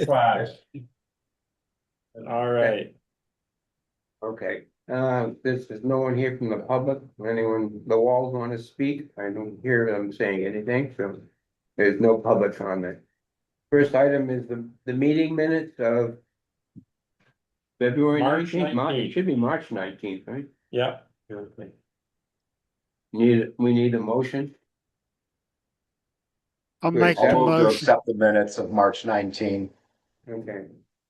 Flash. All right. Okay, this is no one here from the public, anyone, the walls want to speak, I don't hear them saying anything, so there's no public comment. First item is the meeting minutes of February March 19th, it 19th. should be March 19th, right? Yeah. Okay. We need a motion. I'll To make I'll the accept. move to motion. accept the minutes of March 19. Okay,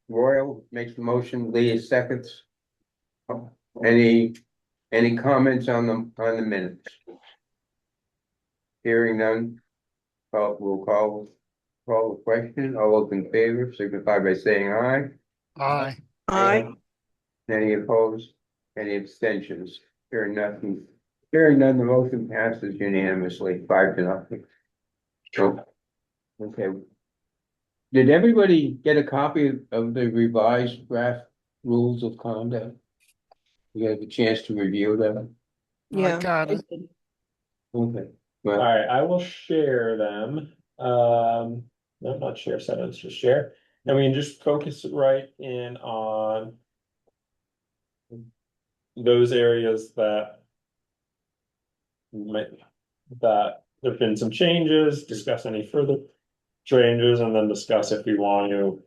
Royal makes the motion, Lee seconds. Any, any comments on the minutes? Hearing none, we'll call the question, all those in favor signify by saying aye. Aye. Aye. Any opposed, any abstentions, hearing none, the motion passes unanimously, 5-0. So, okay. Did everybody get a copy of the revised draft rules of conduct? You have a chance to review them? I Yeah. got it. Okay, All well, right. I will share them. No, not share settings, just share. And we can just focus right in on those areas that might, that there've been some changes, discuss any further changes, and then discuss if we want to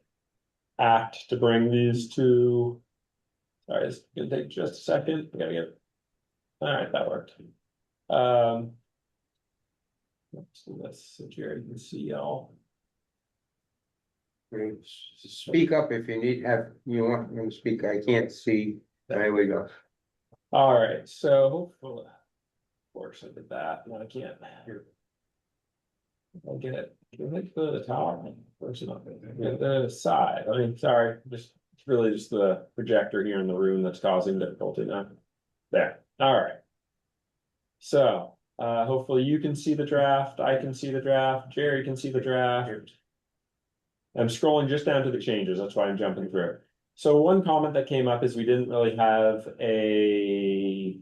act to bring these to. Sorry, it's gonna take just a second. We gotta get. All right, that worked. Let's do this so Jerry can see y'all. speak up if you you want me to speak, I can't see, there we go. All right, so hopefully, of course I did that, and I can't. I'll get it. Can I go to the top? Or is it not? Get the side. I mean, sorry, just it's really just the projector here in the room that's causing difficulty now. There. All right. So, hopefully you can see the draft. I can see the draft. Jerry can see the draft. I'm scrolling just down to the changes. That's why I'm jumping through. So one comment that came up is we didn't really have a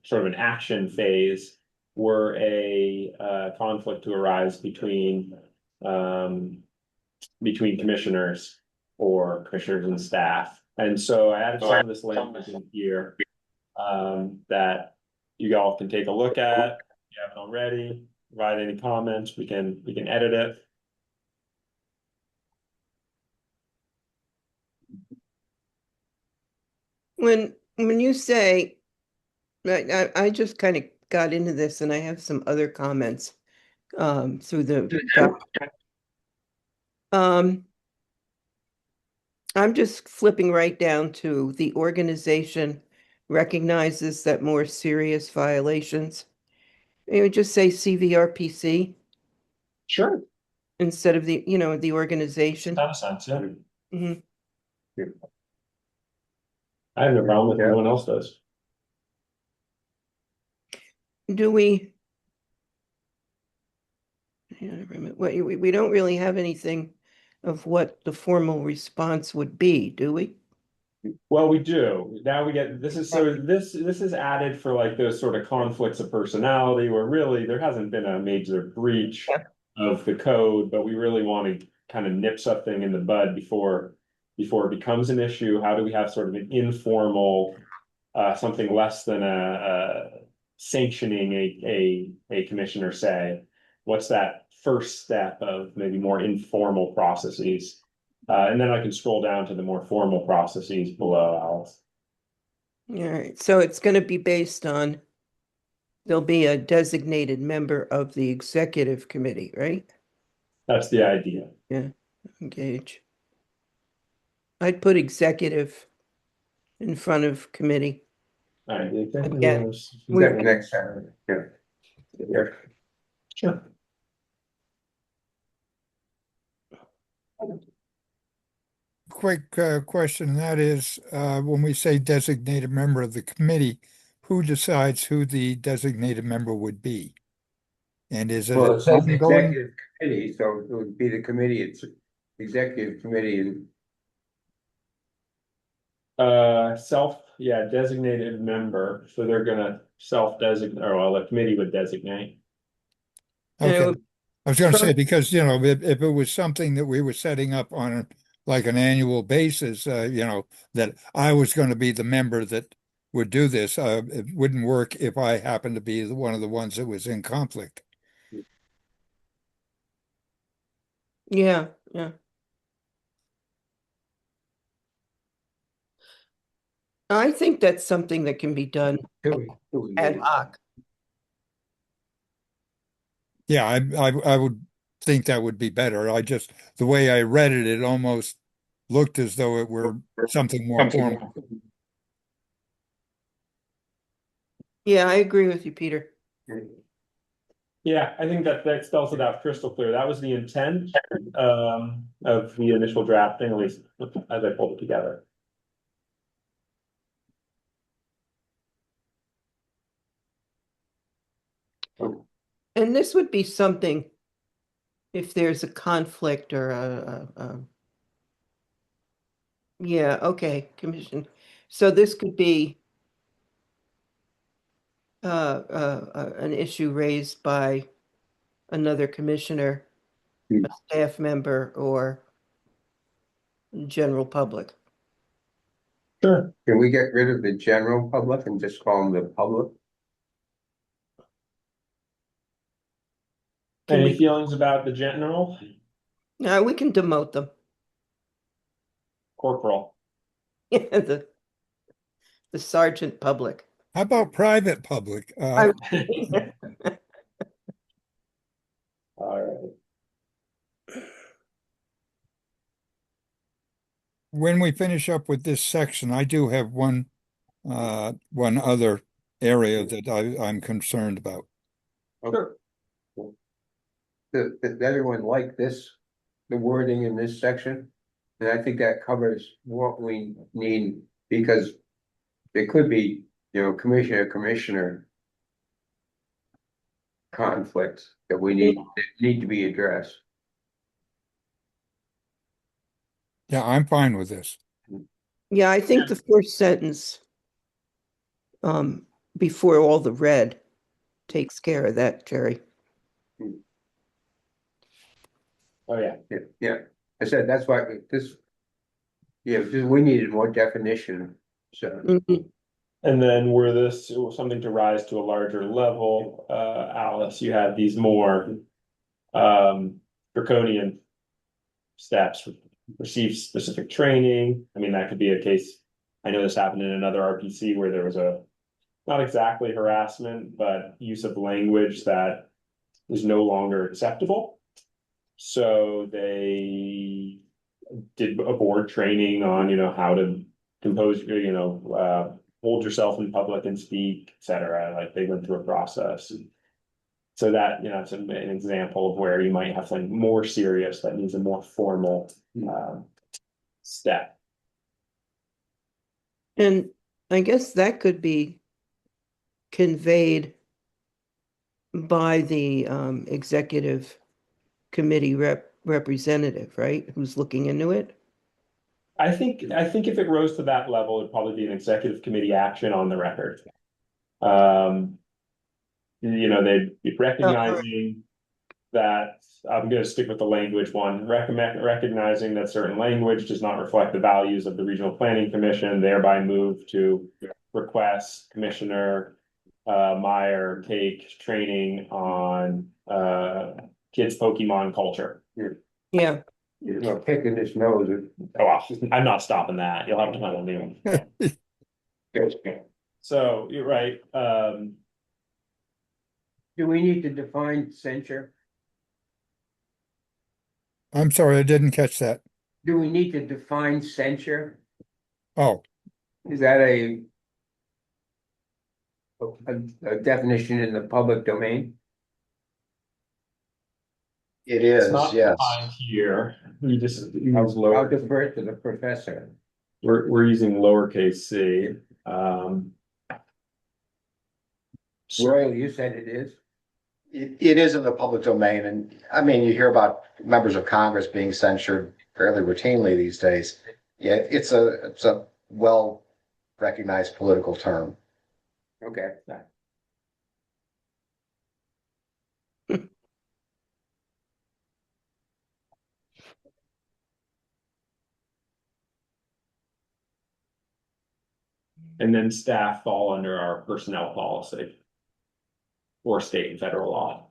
sort of an action phase were a conflict to arise between commissioners or commissioners and staff. And so I added some of this language in here that you all can take a look at. If you haven't already, provide any comments, we can edit it. When you say, I just kind of got into this and I have some other comments through the I'm just flipping right down to the organization recognizes that more serious violations. You would just say CVRPC Sure. instead of the organization. Ton of sense, yeah. Mhm. I have no problem with it, no one else does. Do we? Yeah, we don't really have anything of what the formal response would be, do we? Well, we do. Now we get, this is added for like those sort of conflicts of personality where really there hasn't been a major breach Yeah. of the code, but we really want to kind of nip something in the bud before it becomes an issue. How do we have sort of an informal, something less than a sanctioning a commissioner say? What's that first step of maybe more informal processes? And then I can scroll down to the more formal processes below, Alice. All right, so it's going to be based on, there'll be a designated member of the executive committee, right? That's the idea. Yeah, engage. I'd put executive in front of committee. All right. Yeah. Next Saturday, yeah. Yeah. Sure. Quick question, and that is, when we say designated member of the committee, who decides who the designated member would be? And is it Well, an it says ongoing? executive committee, so it would be the committee, it's executive committee. Designated member. So they're gonna self-designate, or well, the committee would designate. And it Okay, would I was going to say, Sure. because, if it was something that we were setting up on like an annual basis, that I was going to be the member that would do this, it wouldn't work if I happened to be one of the ones that was in conflict. Yeah, yeah. I think that's something that can be done ad hoc. Yeah, I would think that would be better. The way I read it, it almost looked as though it were something more formal. Yeah, I agree with you, Peter. Yeah, I think that spells it out crystal clear. That was the intent of the initial drafting, at least as I pulled it together. And this would be something if there's a conflict or yeah, okay, commission. So this could be an issue raised by another commissioner, a staff member, or general public. Sure. Can we get rid of the general public and just call them the public? Can Any we, feelings about the general we can demote them. corporal? Yeah, the sergeant public. How about private public? I- All right. When we finish up with this section, I do have one other area that I'm concerned about. Sure. Does everyone like this, the wording in this section? And I think that covers what we need, because it could be, commissioner conflicts that need to be addressed. Yeah, I'm fine with this. Yeah, I think the first sentence, before all the red, takes care of that, Jerry. Oh, yeah. Yeah, I said, that's why we needed more definition, so. Mhm. And then were this something to rise to a larger level, Alice, you had these more draconian steps, receive specific training. I mean, that could be a case. I know this happened in another RPC where there was not exactly harassment, but use of language that is no longer acceptable. So they did a board training on, how to compose, hold yourself in public and speak, etc. Like they went through a process. So that, it's an example of where you might have something more serious that needs a more formal step. And I guess that could be conveyed by the executive committee representative, right? Who's looking into it? I think if it rose to that level, it'd probably be an executive committee action on the record. They'd be recognizing that I'm going to stick with the language one, recognizing that certain language does not reflect the values of the Regional Planning Commission, thereby move to request Commissioner Meyer take training on kids' Pokemon culture. Yeah. Picking his nose. Oh, well, I'm not stopping that. You'll have to find a new one. So you're right. Do we need to define censure? I'm sorry, I didn't catch that. Do we need to define censure? Oh, Is that a definition in the public domain? It It's is, not yes. defined here. You just use I'll lower. defer to the professor. We're using lowercase c. Royal, you said it is. It is in the public domain, and I mean, you hear about members of Congress being censured fairly routinely these days. Yeah, it's a well-recognized political term. Okay. And then staff fall under our personnel policy. Or state and federal law.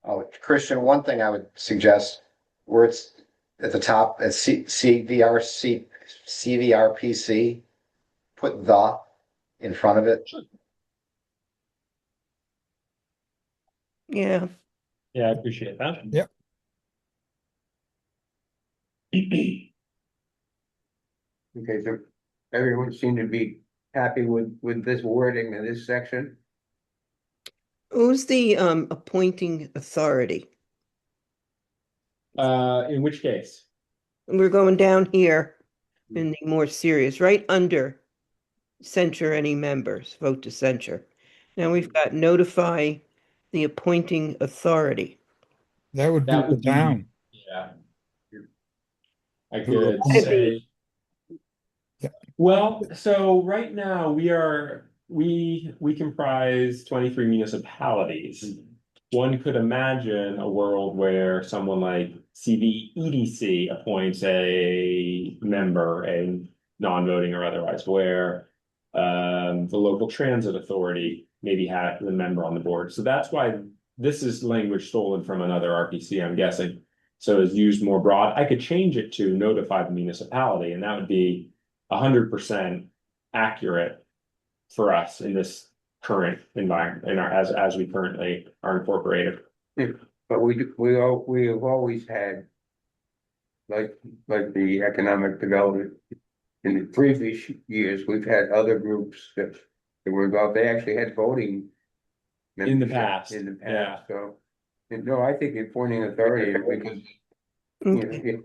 Oh, Christian, one thing I would suggest where it's at the top, at CVRPC, put the in front of it. Yeah, Yeah, I appreciate that. Yep. Okay, so everyone seemed to be happy with this wording in this section. who's the appointing authority? In which case? And we're going down here in the more serious, right under censure any members, vote to censure. Now we've got notify the appointing authority. That would be That the would be, town. yeah. I Who could appointed- say. Yeah. Well, so right now we comprise 23 municipalities. One could imagine a world where someone like CVEDC appoints a member, a non-voting or otherwise, where the local transit authority maybe had the member on the board. So that's why this is language stolen from another RPC, I'm guessing. So is used more broad. I could change it to notify the municipality, and that would be 100% accurate for us in this current environment, in our as we currently are incorporated. But we have always had. Like the economic development. In the previous years, we've had other groups that were involved, they actually had voting. In the membership past, In the yeah. past, so. And no, I think appointing authority, because, you know, Okay.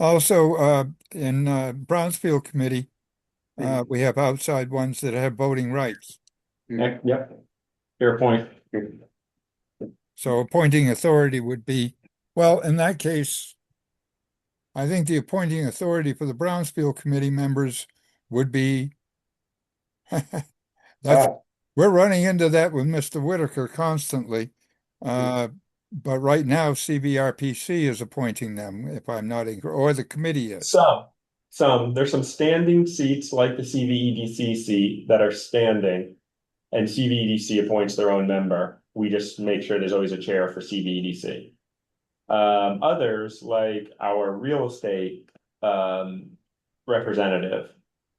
Also, CDC in Brownsfield Committee, we have outside ones that have voting rights. Yep. Fair point. So appointing authority would be, well, in that case, I think the appointing authority for the Brownsfield Committee members would be that's we're running into that with Mr. Whitaker constantly. But right now CVRPC is appointing them, if I'm not or the committee is. There's some standing seats like the CVEDC seat that are standing, and CVEDC appoints their own member. We just make sure there's always a chair for CVEDC. Others, like our real estate representative,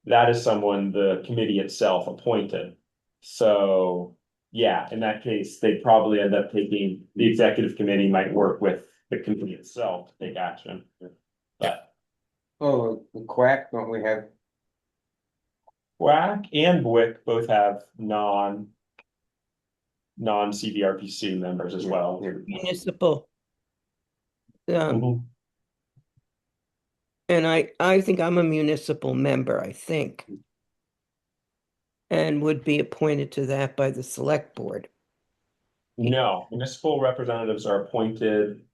that is someone the committee itself appointed. So yeah, in that case, they probably end up taking, the executive committee might work with the committee itself to take action. But Oh, the quack, don't we have? WAC and BWIC both have non-CVRPC members as well. Municipal. Mhm. And I think I'm a municipal member, I think. And would be appointed to that by the select board. No, municipal representatives are appointed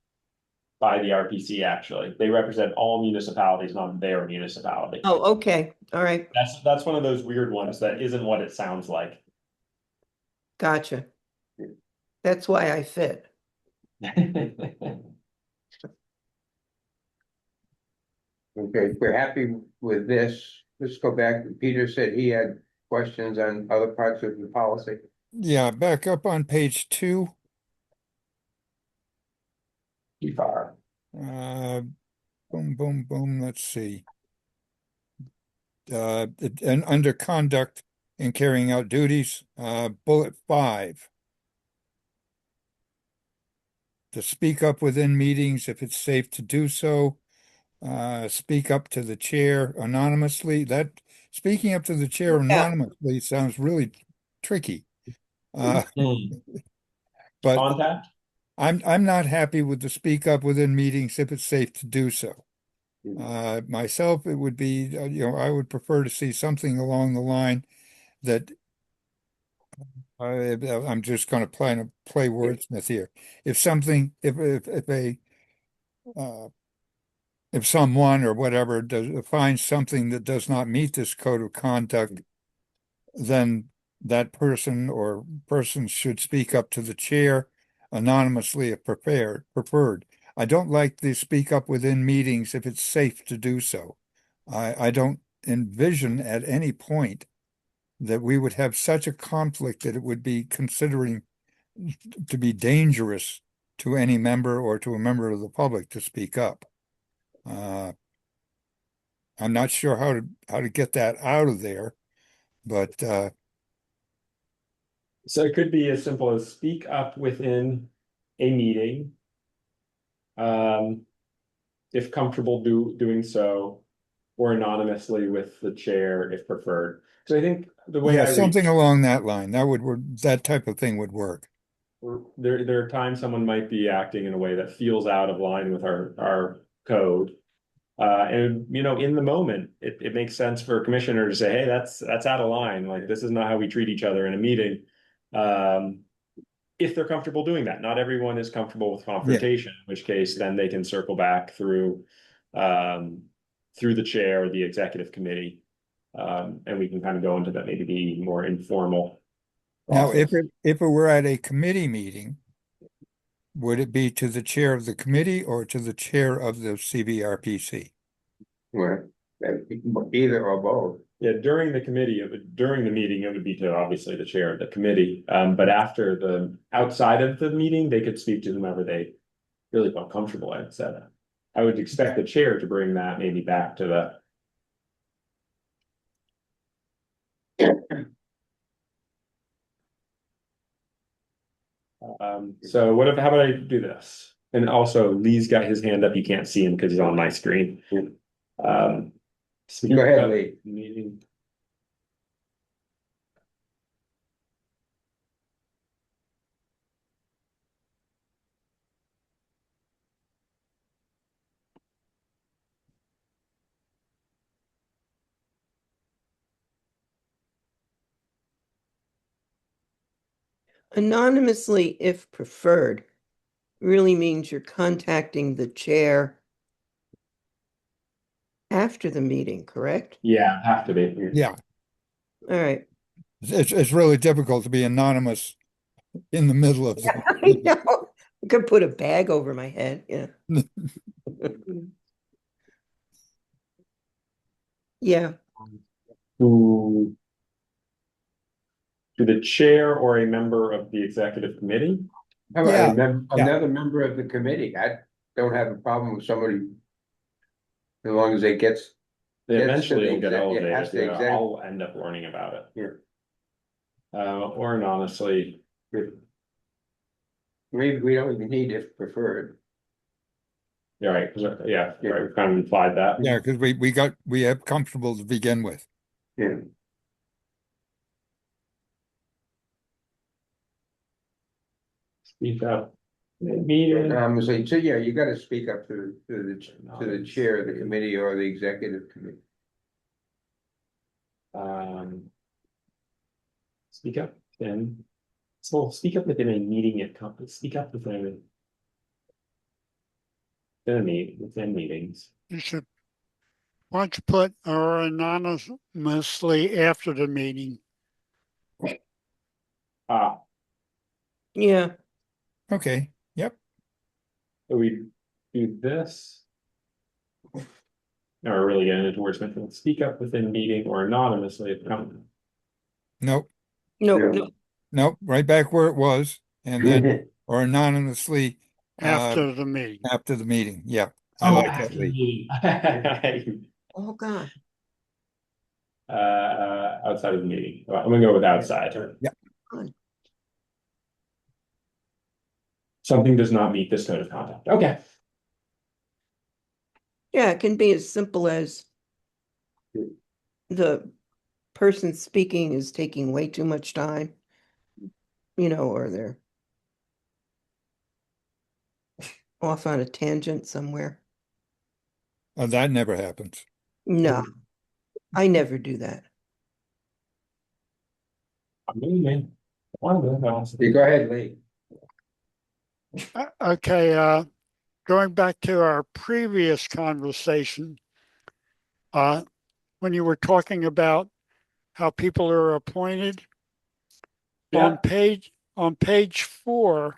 by the RPC, actually. They represent all municipalities, not their municipality. Oh, okay, all right, That's one of those weird ones that isn't what it sounds like. gotcha. That's why I fit. Okay, we're happy with this. Let's go back. Peter said he had questions on other parts of the policy. Yeah, back up on page 2. Too far. Boom, boom, boom. Let's see. And under conduct in carrying out duties, bullet 5. To speak up within meetings if it's safe to do so. Speak up to the chair anonymously. That speaking up to the chair anonymously sounds really tricky. But Contact? I'm not happy with the speak up within meetings if it's safe to do so. Myself, it would be, I would prefer to see something along the line that I'm just going to play wordsmith here. If something, if someone or whatever finds something that does not meet this code of conduct, then that person or persons should speak up to the chair anonymously if preferred. I don't like to speak up within meetings if it's safe to do so. I don't envision at any point that we would have such a conflict that it would be considering to be dangerous to any member or to a member of the public to speak up. I'm not sure how to get that out of there, but So it could be as simple as speak up within a meeting. If comfortable doing so, or anonymously with the chair if preferred. So I think the way yeah, I read, something along that line, that type of thing would work. there are times someone might be acting in a way that feels out of line with our code. And you know, in the moment, it makes sense for a commissioner to say, hey, that's out of line. Like this is not how we treat each other in a meeting. If they're comfortable doing that. Not everyone is comfortable with Yeah. confrontation, in which case then they can circle back through the chair or the executive committee. And we can kind of go into that maybe the more informal Now, process. if it were at a committee meeting, would it be to the chair of the committee or to the chair of the CVRPC? Well, either or both. Yeah, during the meeting, it would be to obviously the chair of the committee. But outside of the meeting, they could speak to whomever they really felt comfortable at. So I would expect the chair to bring that maybe back to the. So how about I do this? And also Lee's got his hand up. You can't see him because he's on my screen. Go ahead, Lee. Meeting. Anonymously, if preferred, really means you're contacting the chair after the meeting, correct? Yeah, have to be. Yeah, All right. it's really difficult to be anonymous in the middle of the. I know. I could put a bag over my head, yeah. Yeah, To the chair or a member of the executive committee. How about Yeah, another member of the committee? I don't have a problem with somebody. As long as it gets. They Yes, eventually to the will get exec- it has elevated. to Yeah, exec- I'll end up learning about it. Here, Or anonymously. maybe we don't even need if preferred. Yeah, right. 'Cause, yeah, right. We've kind of implied that. yeah, because we have comfortable to begin with. Yeah. Speak up. Meeting. So yeah, you gotta speak up to the chair of the committee or the executive committee. Speak up then. So speak up within a meeting at company. Speak up within within meetings. You should, why don't you put or anonymously after the meeting? Ah, yeah. Okay, yep. so we do this. Now we're really getting into wordsmithing. Speak up within meeting or anonymously at company. Nope, No, Yeah. no, nope, right back where it was, and then or anonymously After the meeting. after the meeting. Yeah, I like that, after Lee. the meeting. oh, God. Outside of the meeting. I'm gonna go with outside. Yeah. Fine. Something does not meet this code of conduct. Okay. Yeah, it can be as simple as the person speaking is taking way too much time, or they're off on a tangent somewhere. That never happens. No, I never do that. Amazing. Wonderful. You go ahead, Lee. Okay, going back to our previous conversation, when you were talking about how people are appointed, Yeah. on page 4,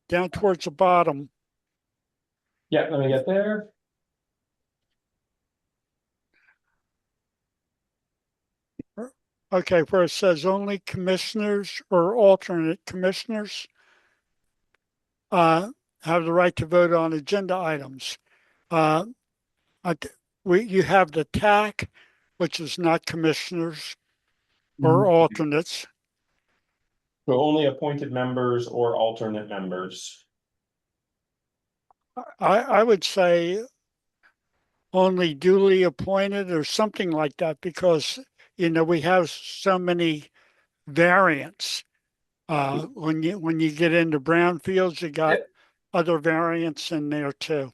down towards the bottom. Yeah, let me get there. Okay, where it says only commissioners or alternate commissioners have the right to vote on agenda items. Uh, you have the TAC, which is not commissioners or alternates. So only appointed members or alternate members. I would say only duly appointed or something like that, because, we have so many variants. When you get into brownfields, you got other variants in there too.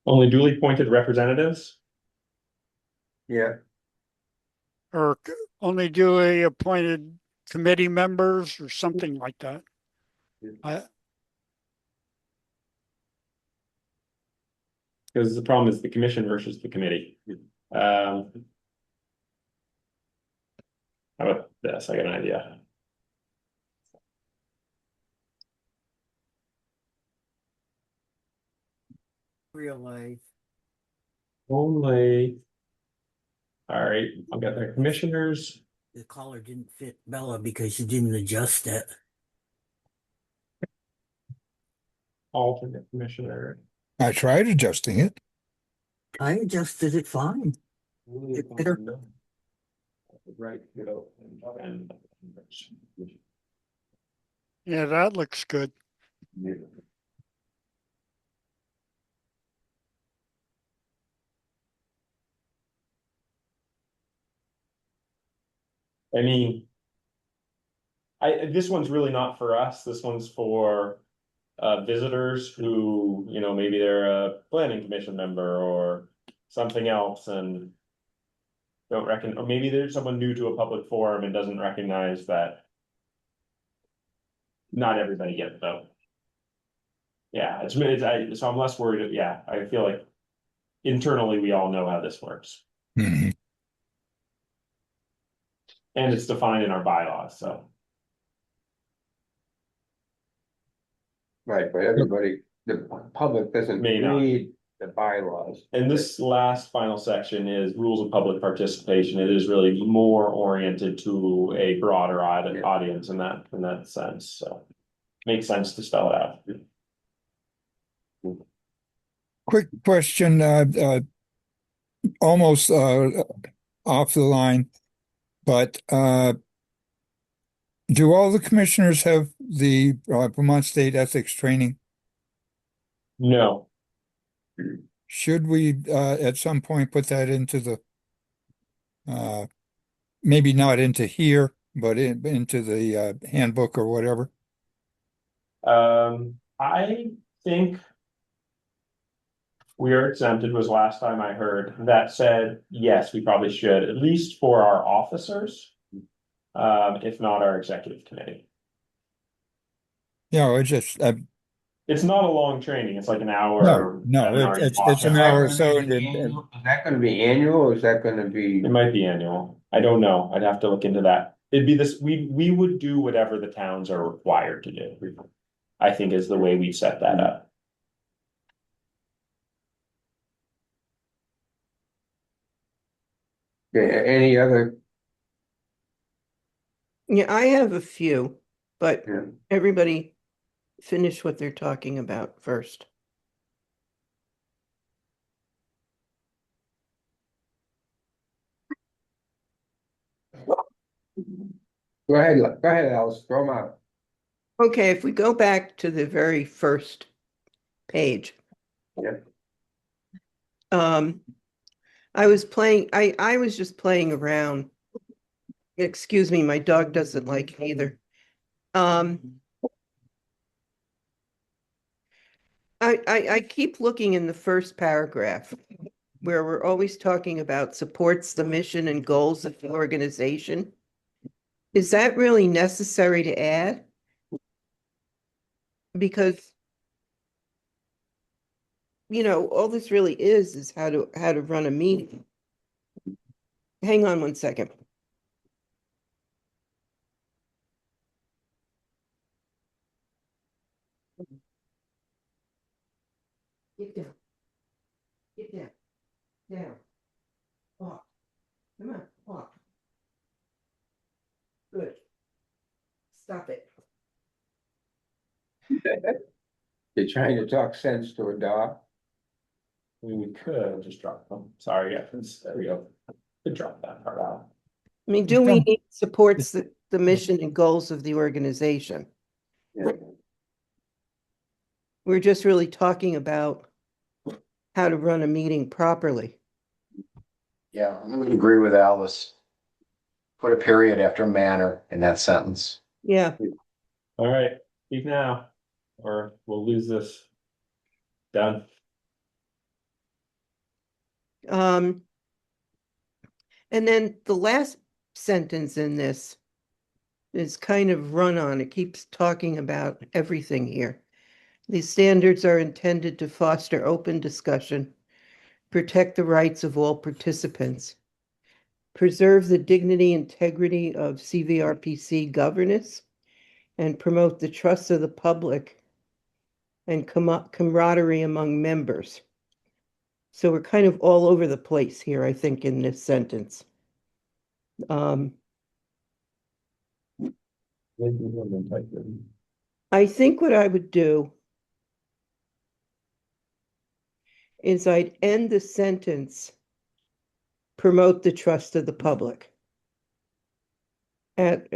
Only duly appointed representatives. Yeah, Or only duly appointed committee members or something like that. Because the problem is the commission versus the committee. How about this? I got an idea. Realize Only. All right, I'll get the commissioners. the collar didn't fit Bella because she didn't adjust it. Alternate commissioner. I tried adjusting it. I adjusted it fine. Better. Right, and Yeah, that looks good. I mean, this one's really not for us. This one's for visitors who, maybe they're a planning commission member or something else and don't reckon, or maybe there's someone new to a public forum and doesn't recognize that not everybody gets the vote. Yeah, so I'm less worried. Yeah, I feel like internally we all know how this works. Mhm. And it's defined in our bylaws, so. right, but everybody, the public doesn't May not. read the bylaws. And this last final section is rules of public participation. It is really more oriented to a broader audience in that sense, so. Makes sense to spell it out. Quick question, almost off the line, but do all the commissioners have the Vermont State Ethics Training? No, Should we at some point put that into the maybe not into here, but into the handbook or whatever? I think we are exempted was last time I heard. That said, yes, we probably should, at least for our officers, if not our executive committee. Yeah, it's just It's not a long training. It's like an hour. no, it's an hour or so, and Is that gonna be annual or is that gonna be? It might be annual. I don't know. I'd have to look into that. It'd be this, we would do whatever the towns are required to do. I think is the way we set that up. Okay, any other? Yeah, I have a few, but Yeah. everybody finish what they're talking about first. Go ahead, Alice, throw them out. Okay, if we go back to the very first page. Yeah. I was just playing around. Excuse me, my dog doesn't like it either. I keep looking in the first paragraph where we're always talking about supports the mission and goals of the organization. Is that really necessary to add? Because all this really is how to run a meeting. Hang on one second. Get down. Get down. Down. Off. Come on, off. Good. Stop it. You're trying to talk sense to a dog. We could just drop them. Sorry, yeah, there we go. Could drop that part out. I mean, do we need supports the mission and goals of the organization? Yeah. We're just really talking about how to run a meeting properly. Yeah, I would agree with Alice. Put a period after manner in that sentence. Yeah, All right, speak now, or we'll lose this. Done. and then the last sentence in this is kind of run on. It keeps talking about everything here. These standards are intended to foster open discussion, protect the rights of all participants, preserve the dignity, integrity of CVRPC governance, and promote the trust of the public and camaraderie among members. So we're kind of all over the place here, I think, in this sentence. I think what I would do is I'd end the sentence, promote the trust of the public. End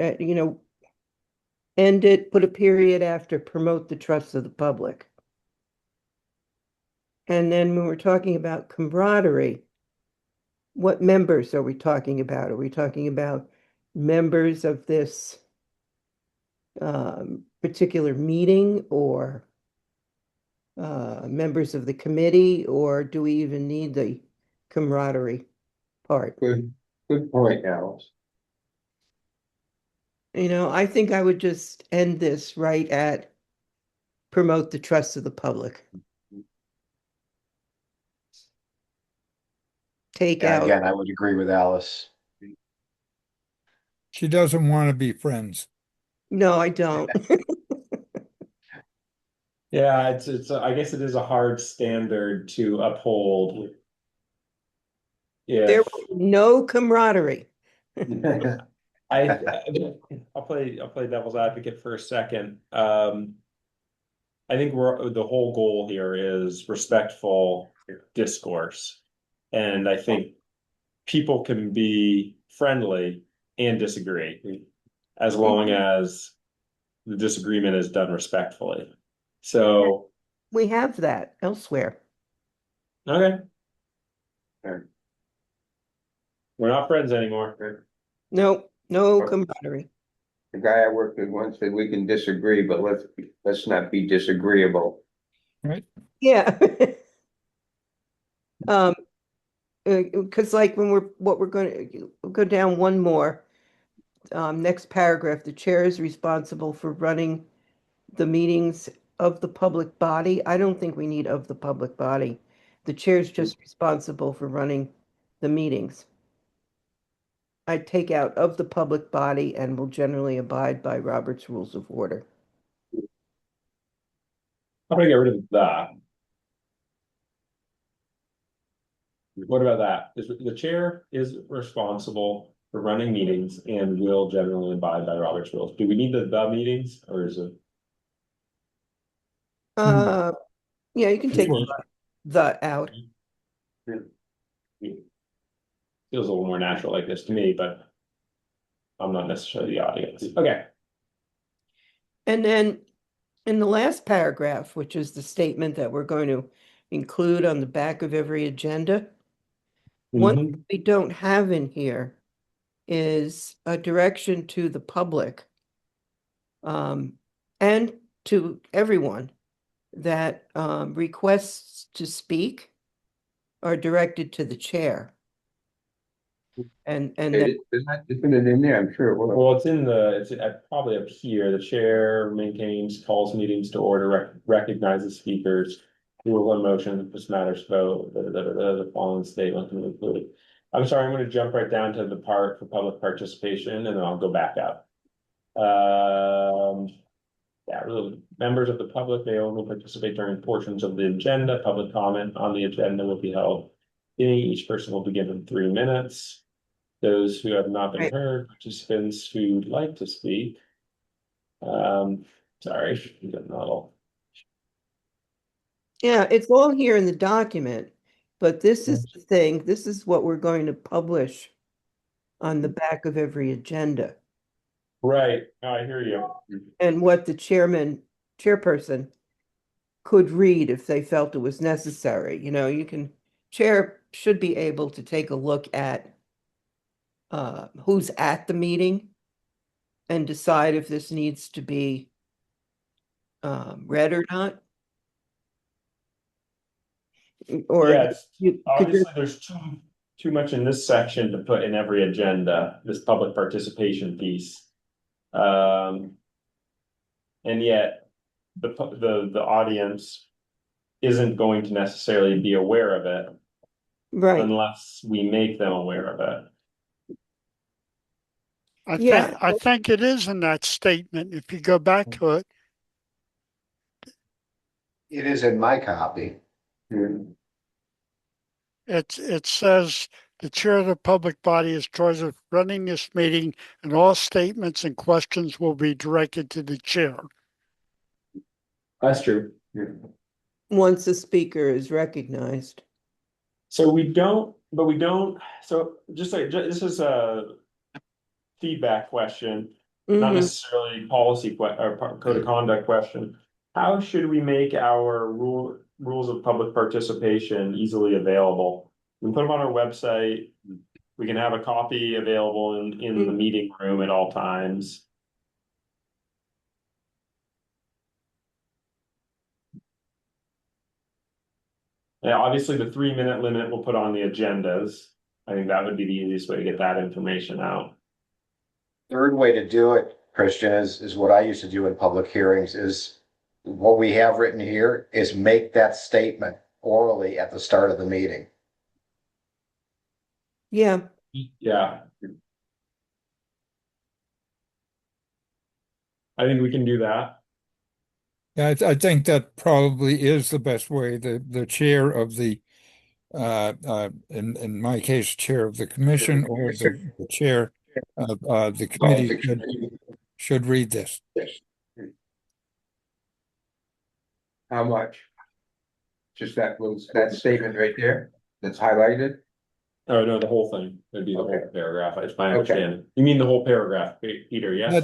it, put a period after, promote the trust of the public. And then when we're talking about camaraderie, what members are we talking about? Are we talking about members of this particular meeting, or members of the committee, or do we even need the camaraderie part? Good point, Alice. I think I would just end this right at promote the trust of the public. Take Yeah, out, again, I would agree with Alice. She doesn't want to be friends. no, I don't. Yeah, it's I guess it is a hard standard to uphold. There If was no camaraderie. I'll play devil's advocate for a second. I think the whole goal here is respectful discourse. And I think people can be friendly and disagree as long as the disagreement is done respectfully. So, We have that elsewhere. okay. We're not friends anymore. No camaraderie. The guy I worked with once said we can disagree, but let's not be disagreeable. Yeah. Because like when we're going to go down one more, next paragraph, the chair is responsible for running the meetings of the public body. I don't think we need of the public body. The chair is just responsible for running the meetings. I'd take out of the public body and will generally abide by Robert's Rules of Order. I'm gonna get rid of that. What about that? The chair is responsible for running meetings and will generally abide by Robert's rules. Do we need the meetings, or is it? Yeah, you can take the out. Feels a little more natural like this to me, but I'm not necessarily the audience. Okay. And then in the last paragraph, which is the statement that we're going to include on the back of every agenda, one thing we don't have in here is a direction to the public and to everyone that requests to speak are directed to the chair. And that, Isn't it in there? I'm sure it will. Well, it's probably up here. The chair maintains, calls meetings to order, recognizes speakers, rule on motion, if this matters vote, the following statement can be included. I'm sorry, I'm going to jump right down to the part for public participation and then I'll go back up. Yeah, really, members of the public may only participate during portions of the agenda. Public comment on the agenda will be held. Each person will be given 3 minutes. Those who have not been Right. heard, participants who'd like to speak. Sorry, not all. Yeah, it's all here in the document, but this is the thing, this is what we're going to publish on the back of every agenda. Right, I hear you. And what the chairperson could read if they felt it was necessary. You know, chair should be able to take a look at who's at the meeting and decide if this needs to be read or not. Or Yes, you could obviously, there's too much in this section to put in every agenda, this public participation piece. And yet, the audience isn't going to necessarily be aware of it right. unless we make them aware of it. Yeah. I think it is in that statement. If you go back to it, It is in my copy. it says the chair of the public body is charged with running this meeting, and all statements and questions will be directed to the chair. That's true. Once a speaker is recognized. So we don't, so just like, this is a feedback question, not Mhm. necessarily policy or code of conduct question. How should we make our rules of public participation easily available? We can put them on our website. We can have a copy available in the meeting room at all times. Yeah, obviously the 3 minute limit we'll put on the agendas. I think that would be the easiest way to get that information out. Third way to do it, Christian, is what I used to do in public hearings, is what we have written here is make that statement orally at the start of the meeting. Yeah. Yeah. I think we can do that. Yeah, I think that probably is the best way. The chair of the in my case, chair of the commission or the chair of the committee should read this. How much? Just that statement right there, that's highlighted? Oh, no, the whole thing. It'd be the whole Okay. paragraph. It's my Okay. understanding. You mean the whole paragraph, Peter? Yes?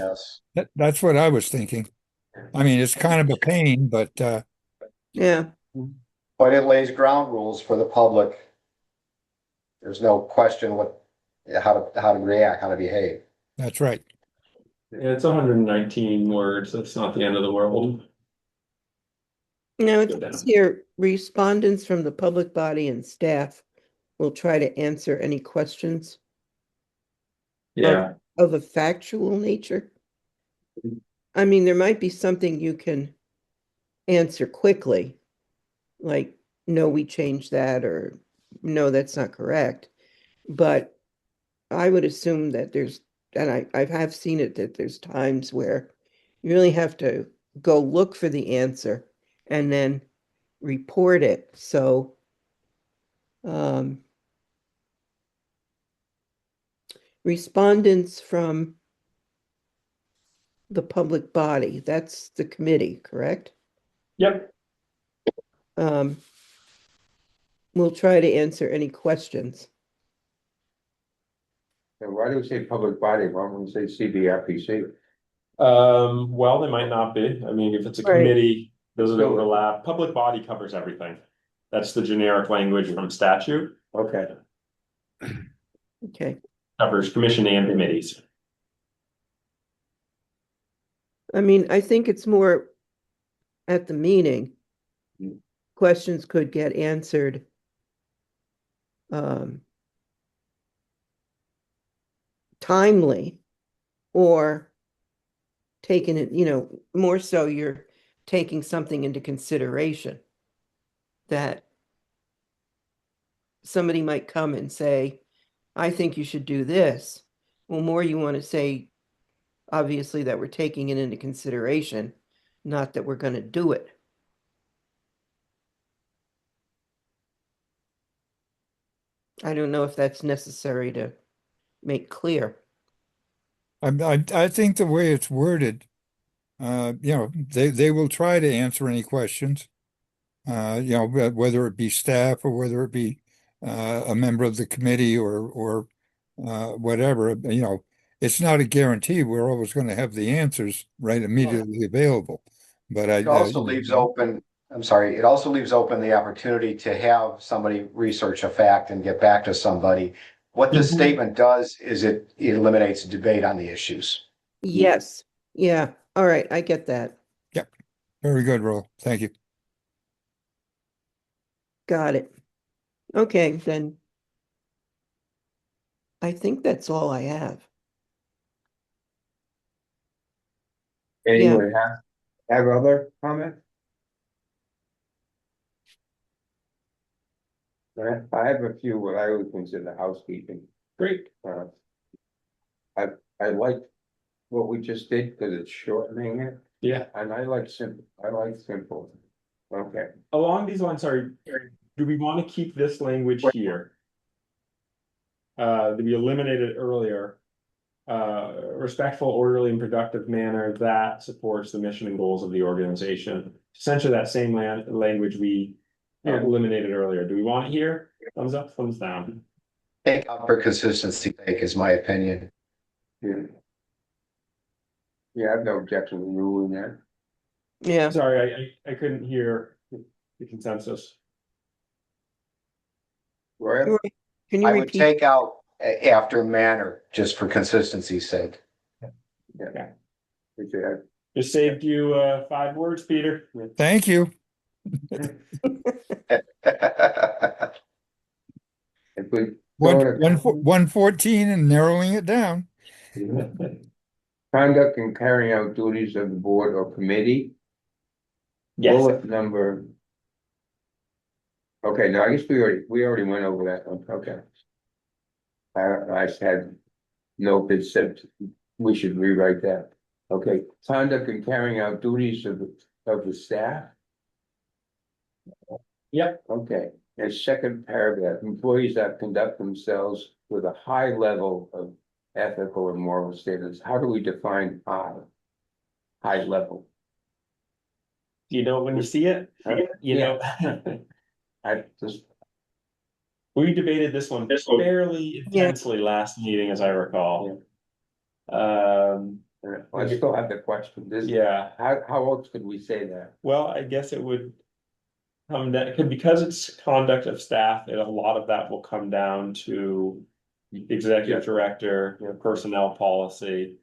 Yes. That's what I was thinking. I mean, it's kind of a pain, but Yeah. But it lays ground rules for the public. There's no question how to react, how to behave. that's right. Yeah, it's 119 words. That's not the end of the world. Now it says here, respondents from the public body and staff will try to answer any questions Yeah. of a factual nature. I mean, there might be something you can answer quickly, like, no, we changed that, or no, that's not correct. But I would assume that and I have seen it, that there's times where you really have to go look for the answer and then report it. So respondents from the public body, that's the committee, correct? Yep. We'll try to answer any questions. And why do we say public body? Why don't we say CVRPC? Well, they might not be. I mean, if it's a Right. committee, does it overlap? Public body covers everything. That's the generic language from statute. Okay. Okay. Covers commission and committees. I mean, I think it's more at the meeting. Questions could get answered. Timely or taken it, more so you're taking something into consideration that somebody might come and say, I think you should do this. Well, more you want to say, obviously, that we're taking it into consideration not that we're gonna do it. I don't know if that's necessary to make clear. I think the way it's worded, they will try to answer any questions. Whether it be staff or whether it be a member of the committee or whatever, it's not a guarantee we're always going to have the answers right immediately available. But It also leaves open, I'm sorry, it also leaves open the opportunity to have somebody research a fact and get back to somebody. What this statement does is it eliminates debate on the issues. Yes, yeah, all right, I get that. very good, Roll. Thank you. Got it. Okay, then. I think that's all I have. Anyone have other comments? I have a few what I would consider housekeeping. Great. I like what we just did because it's shortening it, Yeah. and I like simple. Okay, Along these lines, sorry, do we want to keep this language here? To be eliminated earlier. Respectful, orderly, and productive manner that supports the mission and goals of the organization. Essentially, that same language we eliminated earlier. Do we want it here? Thumbs up, thumbs down. Take out for consistency's sake is my opinion. yeah. Yeah, I have no objection to ruling that. Yeah, Sorry, I couldn't hear the consensus. Right? can you I would repeat? take out after manner just for consistency's sake. Okay. Yeah. Just saved you 5 words, Peter. Thank you. If we One, go to 114 and narrowing it down. conduct and carrying out duties of the board or committee, Yes. bullet number. Okay, no, I guess we already went over that one, okay. I had no bit said we should rewrite that. Okay, conduct and carrying out duties of the staff. Yep. Okay, and second paragraph, employees that conduct themselves with a high level of ethical and moral standards. How do we define high? High level. Do you know when you see it? You know, I just, we debated this one fairly intensely last meeting, as I recall. I still have the question, Yeah. how else could we say that? Well, I guess it would come down because it's conduct of staff, and a lot of that will come down to executive director, personnel policy,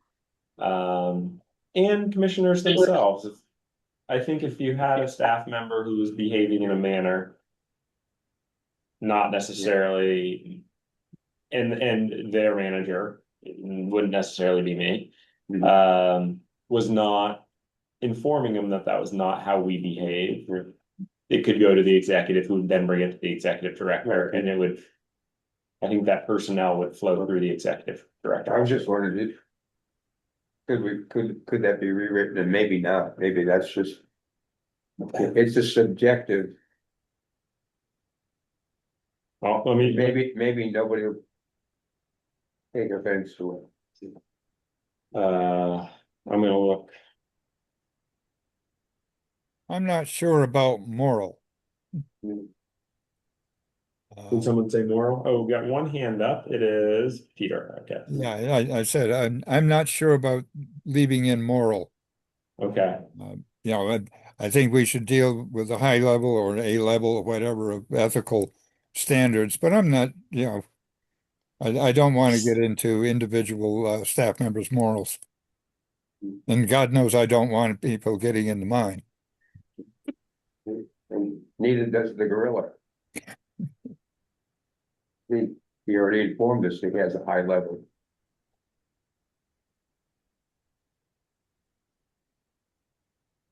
and commissioners themselves. I think if you had a staff member who was behaving in a manner not necessarily, and their manager, wouldn't necessarily be me, was not informing them that that was not how we behave. It could go to the executive, who would then bring it to the executive director, and it would, I think that personnel would flow through the executive director. I was just wondering, could that be rewritten, and maybe not, maybe that's just. It's a subjective, Well, I mean, maybe nobody will. Take offense to it. I'm gonna look. I'm not sure about moral. Can Uh, someone say moral? Oh, we got one hand up. It is Peter. Okay. yeah, I said I'm not sure about leaving in moral. Okay. I think we should deal with a high level or an A level or whatever of ethical standards, but I'm not, I don't want to get into individual staff members' morals. And God knows I don't want people getting into mine. And neither does the gorilla. He already informed us that he has a high level.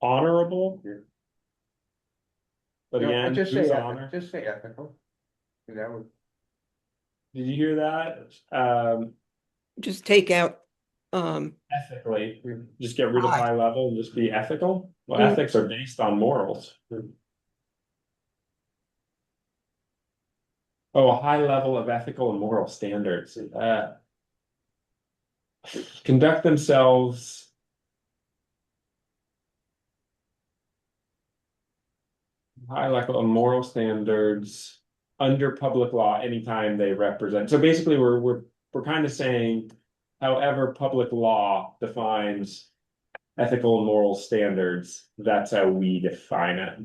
Honorable. Yeah. But No, again, just who's say honor? just say ethical. That would, Did you hear that? Just take out Ethically, just get rid of High. high level and just be ethical. Well, Mm. ethics are based on morals. Oh, a high level of ethical and moral standards. Conduct themselves. High level of moral standards under public law anytime they represent. So basically, we're kind of saying, however, public law defines ethical and moral standards, that's how we define it.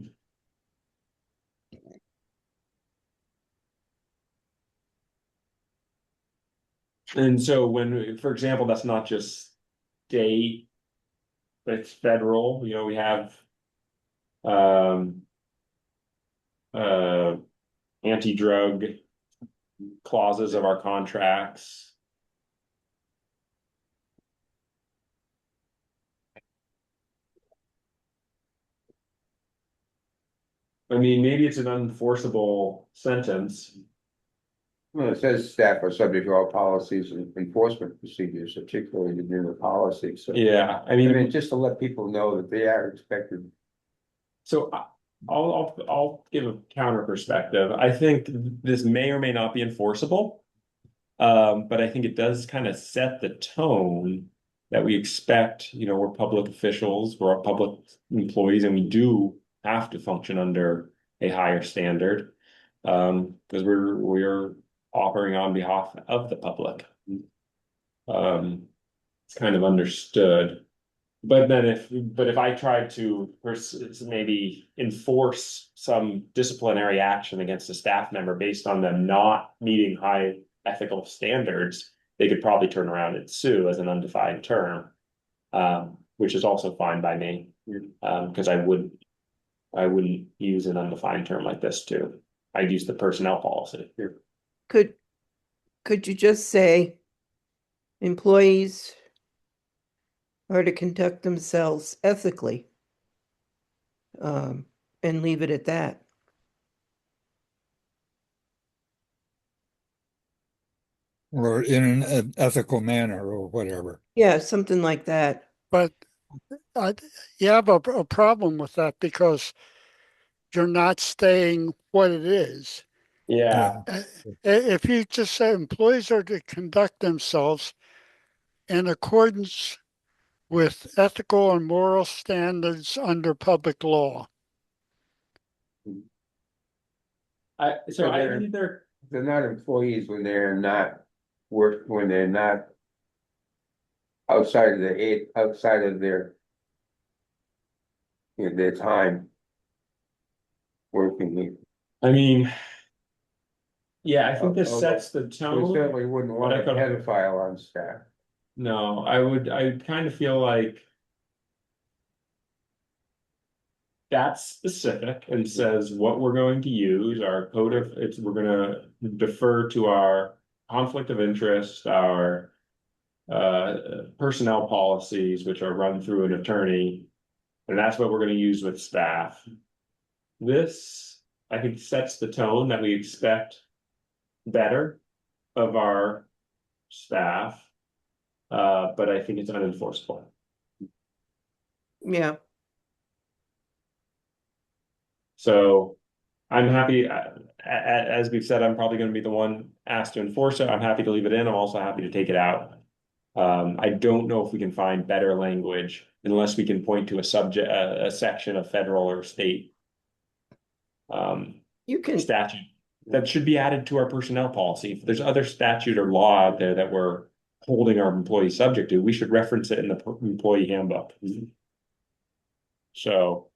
And so when, for example, that's not just state, it's federal, you know, we have um uh anti-drug clauses of our contracts. I mean, maybe it's an unenforceable sentence. Well, it says staff are subject to all policies and enforcement procedures, particularly the new policy, so. Yeah, I I mean, mean, just to let people know that they are expected. so I'll give a counter perspective. I think this may or may not be enforceable. But I think it does kind of set the tone that we expect, you know, we're public officials, we're public employees, and we do have to function under a higher standard. Because we're operating on behalf of the public. It's kind of understood. But then if I tried to maybe enforce some disciplinary action against a staff member based on them not meeting high ethical standards, they could probably turn around and sue as an undefined term, which is also fine by me, because I wouldn't use an undefined term like this too. I'd use the personnel policy. Could you just say employees are to conduct themselves ethically? And leave it at that. Or in an ethical manner or whatever. Yeah, something like that. But you have a problem with that because you're not stating what it is. Yeah. If you just say employees are to conduct themselves in accordance with ethical and moral standards under public law. I But think they're not employees when they're not when they're not outside of their, you know, their time working here. I mean, yeah, I think this Although sets the We tone. certainly wouldn't want a But I pedophile on staff. No, I kind of feel like that's specific and says what we're going to use, our code of, we're gonna defer to our conflict of interest, our personnel policies, which are run through an attorney, and that's what we're gonna use with staff. This, I think, sets the tone that we expect better of our staff, but I think it's unenforceable. Yeah. So I'm happy, as we've said, I'm probably going to be the one asked to enforce it. I'm happy to leave it in. I'm also happy to take it out. I don't know if we can find better language unless we can point to a subject, a section of federal or state You can, statute that should be added to our personnel policy. If there's other statute or law out there that we're holding our employees subject to, we should reference it in the employee handbook. So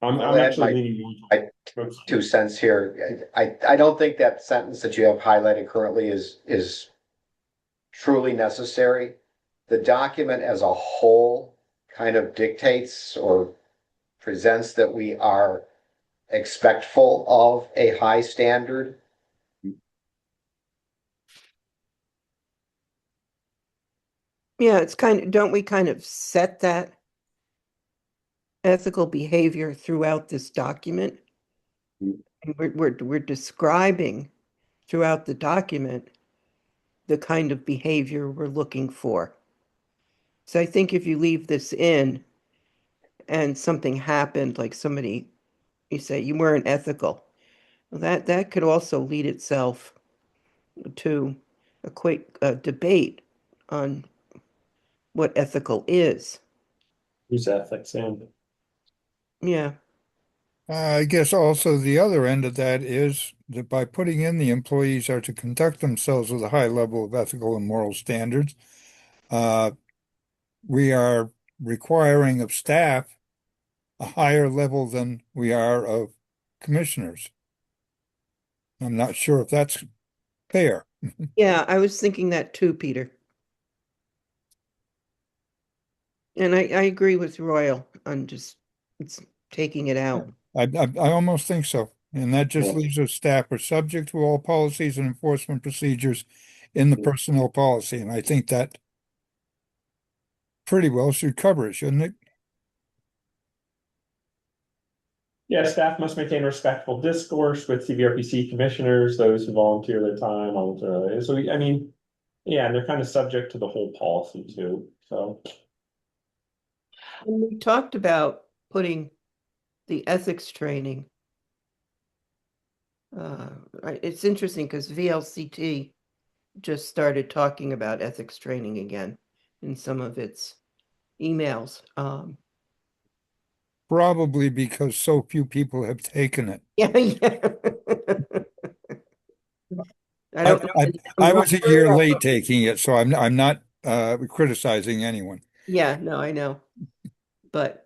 I'm I'll add actually my- leaning more. 2 cents here. I don't think that sentence that you have highlighted currently is truly necessary. The document as a whole kind of dictates or presents that we are expectful of a high standard. yeah, it's don't we kind of set that ethical behavior throughout this document? And we're describing throughout the document the kind of behavior we're looking for. So I think if you leave this in and something happened, like somebody, you say you weren't ethical, well, that could also lead itself to a quick debate on what ethical is. Use ethics and Yeah. I guess also the other end of that is that by putting in the employees are to conduct themselves with a high level of ethical and moral standards, we are requiring of staff a higher level than we are of commissioners. I'm not sure if that's fair. Yeah, I was thinking that too, Peter. And I agree with Royal on just it's taking it out. I almost think so. And that just leaves us staff are subject to all policies and enforcement procedures in the personnel policy. And I think that pretty well should cover it, shouldn't it? yeah, staff must maintain respectful discourse with CVRPC commissioners, those who volunteer their time. So I mean, yeah, and they're kind of subject to the whole policy too. So And we talked about putting the ethics training. It's interesting because VLCT just started talking about ethics training again in some of its emails. Probably because so few people have taken it. Yeah, yeah. I don't know. I was a year late taking it, so I'm not criticizing anyone. Yeah, no, I know. But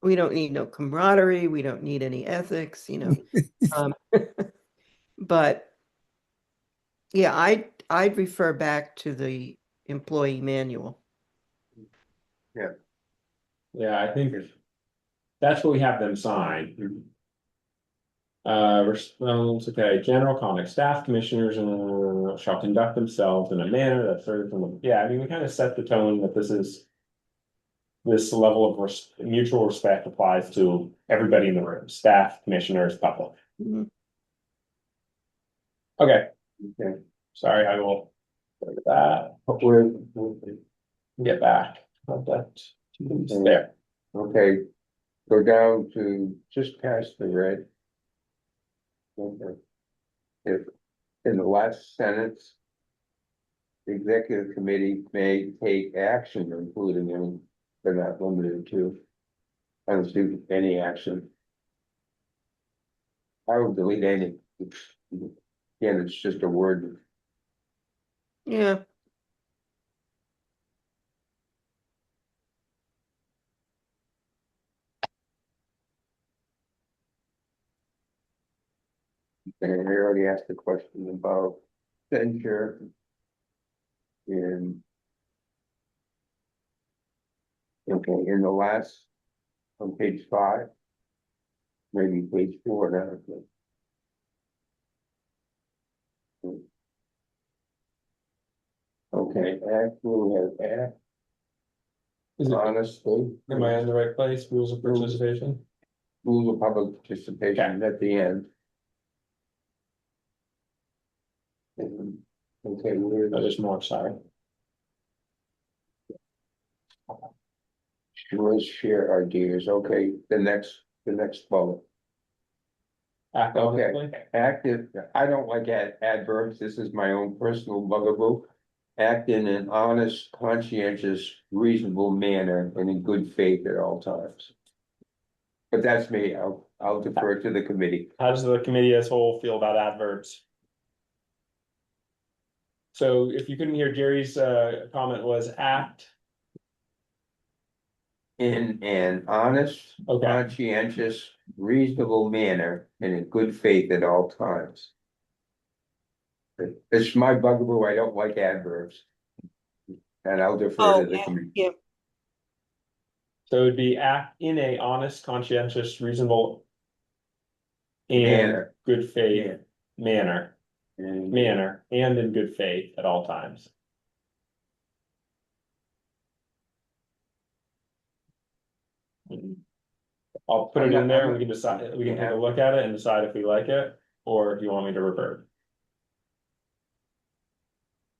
we don't need no camaraderie. We don't need any ethics, you know. But yeah, I'd refer back to the employee manual. yeah, I think that's what we have them sign. Response, okay, general conduct, staff commissioners shall conduct themselves in a manner that serves them. Yeah, I mean, we kind of set the tone that this level of mutual respect applies to everybody in the room, staff, commissioners, public. Mhm. Okay, Okay. sorry, I will go to that, get back. Not that. There, Okay, go down to just past the red. Okay. If, in the last sentence, the executive committee may take action, including any, they're not limited to. I don't see any action. I would delete any. Again, it's just a word. Yeah. And I already asked the question about censure. In. Okay, in the last, on page 5. Maybe page 4 now. Okay, act, we have act, is it, honestly. am I in the right place? Rules of participation? Rules of public participation at the end. Okay, we're. Oh, there's more, sorry. Let's share our ideas. Okay, the next bullet. Act Okay. honestly. Active, I don't like adverbs. This is my own personal bugaboo. Act in an honest, conscientious, reasonable manner and in good faith at all times. But that's me. I'll defer to the committee. How does the committee as a whole feel about adverbs? So if you couldn't hear Jerry's comment was act. In an honest, Okay. conscientious, reasonable manner and in good faith at all times. It's my bugaboo. I don't like adverbs. And I'll defer to the committee. Yeah. So it'd be act in a honest, conscientious, reasonable. And Manner. good faith manner And and in good faith at all times. I'll put it in there and we can decide, we can take a look at it and decide if we like it, or if you want me to revert.